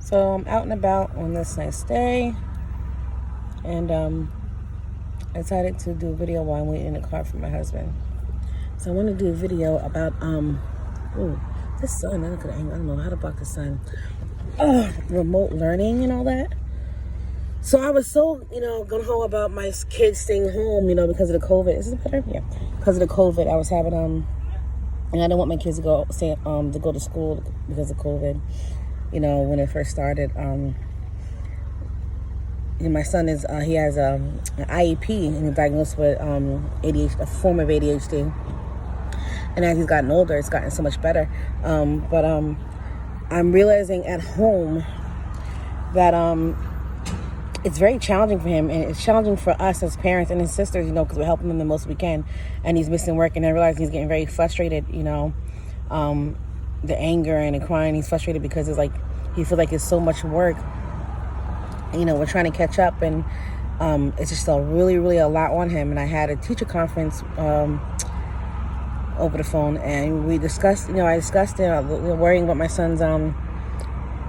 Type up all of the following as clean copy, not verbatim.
So I'm out and about on this nice day, and I decided to do a video while I'm waiting in the car for my husband. So I want to do a video about this sun. I don't know how to block the sun. Remote learning and all that. So I was so gung-ho about my kids staying home, because of the COVID. Is it better? Yeah, because of the COVID. I was having and I didn't want my kids to go to school because of COVID. When it first started. My son he has an IEP and he's diagnosed with ADHD, a form of ADHD. And as he's gotten older, it's gotten so much better. But I'm realizing at home that it's very challenging for him, and it's challenging for us as parents and his sisters, because we're helping him the most we can. And he's missing work, and I realize he's getting very frustrated, the anger and the crying. He's frustrated because it's like he feels like it's so much work. We're trying to catch up, and it's just really, really a lot on him. And I had a teacher conference over the phone, and we discussed, I discussed worrying about my son's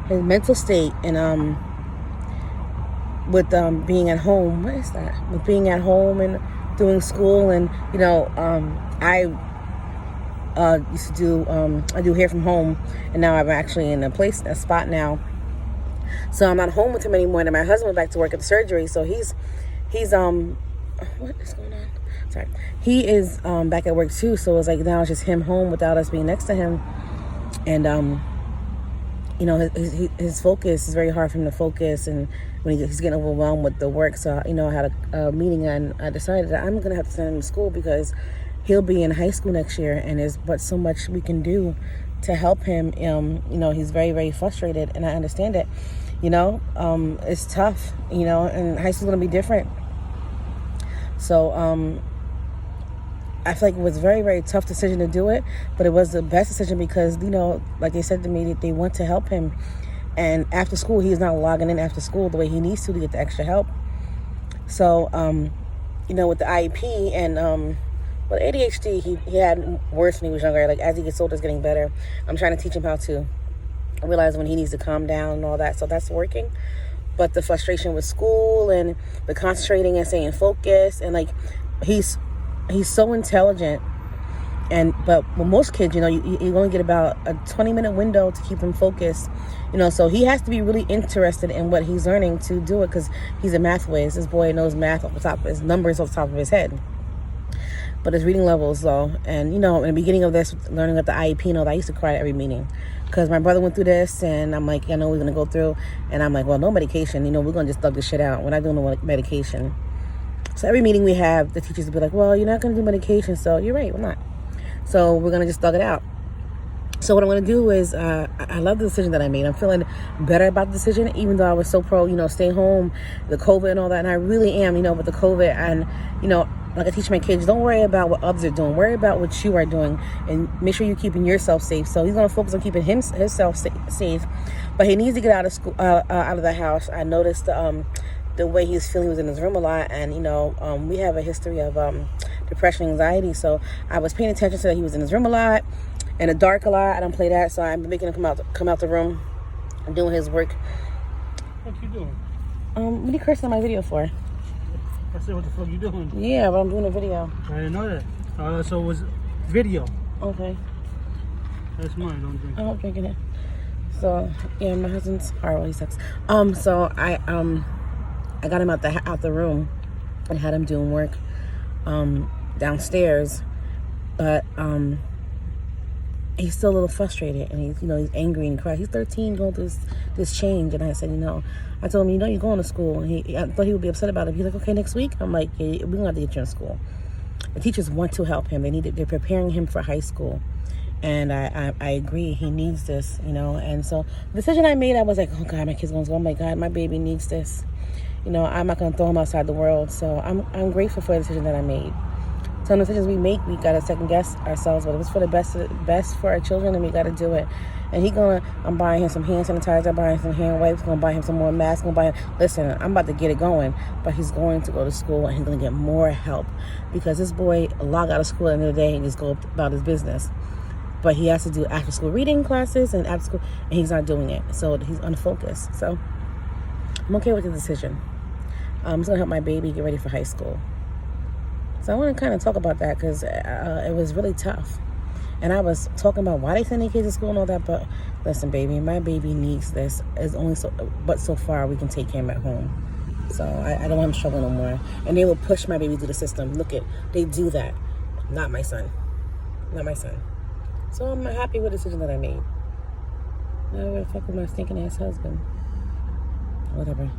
his mental state, and with being at home. What is that? With being at home and doing school, and I used to do I do hair from home, and now I'm actually in a spot now. So I'm not home with him anymore, and my husband went back to work at the surgery. So he's what is going on? Sorry. He is back at work too. So it's like now it's just him home without us being next to him. And his focus is very hard for him to focus, and when he's getting overwhelmed with the work. So I had a meeting, and I decided that I'm gonna have to send him to school because he'll be in high school next year, and there's but so much we can do to help him. He's very, very frustrated, and I understand it. It's tough, and high school's gonna be different. So I feel like it was a very, very tough decision to do it, but it was the best decision because, like they said to me, that they want to help him. And after school, he's not logging in after school the way he needs to get the extra help. So, with the IEP and with ADHD, he had worse when he was younger. Like, as he gets older, it's getting better. I'm trying to teach him how to realize when he needs to calm down and all that. So that's working. But the frustration with school and the concentrating and staying focused, and like he's so intelligent, but with most kids, you only get about a 20-minute window to keep them focused, so he has to be really interested in what he's learning to do it, because he's a math whiz. This boy knows math off the top of his numbers off the top of his head, but his reading levels low. And in the beginning of this, learning at the IEP, I used to cry at every meeting because my brother went through this, and I'm like, I know we're gonna go through, and I'm like, well, no medication, we're gonna just thug this shit out. We're not doing no medication. So every meeting we have, the teachers will be like, well, you're not going to do medication. So you're right, we're not. So we're going to just thug it out. So what I'm going to do is, I love the decision that I made. I'm feeling better about the decision, even though I was so pro, stay home, the COVID and all that. And I really am, with the COVID. And, like I teach my kids, don't worry about what others are doing. Worry about what you are doing, and make sure you're keeping yourself safe. So he's going to focus on keeping himself safe. But he needs to get out of school, out of the house. I noticed the way he was feeling. He was in his room a lot, and we have a history of depression and anxiety, so I was paying attention to that. He was in his room a lot, in the dark a lot. I don't play that, so I'm making him come out the room and doing his work. What you doing? What are you cursing on my video for? I said, what the fuck you doing? Yeah, but I'm doing a video. I didn't know that. So it was video. Okay. That's mine, don't drink. I'm not drinking it. So yeah, my husband's horrible. He sucks. So I got him out the room and had him doing work downstairs, but he's still a little frustrated, and he's angry and cries. He's 13, going through this change, and I said, I told him, you're going to school, and I thought he would be upset about it. He's like, okay, next week. I'm like, yeah, we're gonna have to get you in school. The teachers want to help him. They're preparing him for high school. And I agree, he needs this, and so the decision I made, I was like, oh God, my kid's going to school. Oh my God, my baby needs this. I'm not going to throw him outside the world. So I'm grateful for the decision that I made. Some decisions we make, we got to second guess ourselves, but if it's for the best for our children, then we got to do it. And I'm buying him some hand sanitizer, I'm buying some hand wipes, going to buy him some more masks, listen, I'm about to get it going, but he's going to go to school, and he's going to get more help, because this boy log out of school at the end of the day and just go about his business. but he has to do after school reading classes and after school, and he's not doing it. So he's unfocused. So I'm okay with the decision. It's gonna help my baby get ready for high school. So I want to kind of talk about that because it was really tough. And I was talking about why they send their kids to school and all that, but listen, baby, my baby needs this. It's only but so far we can take him at home. So I don't want him struggling no more. And they will push my baby through the system. Look they do that. Not my son. Not my son. So I'm happy with the decision that I made. Now I'm gonna fuck with my stinking ass husband. Whatever.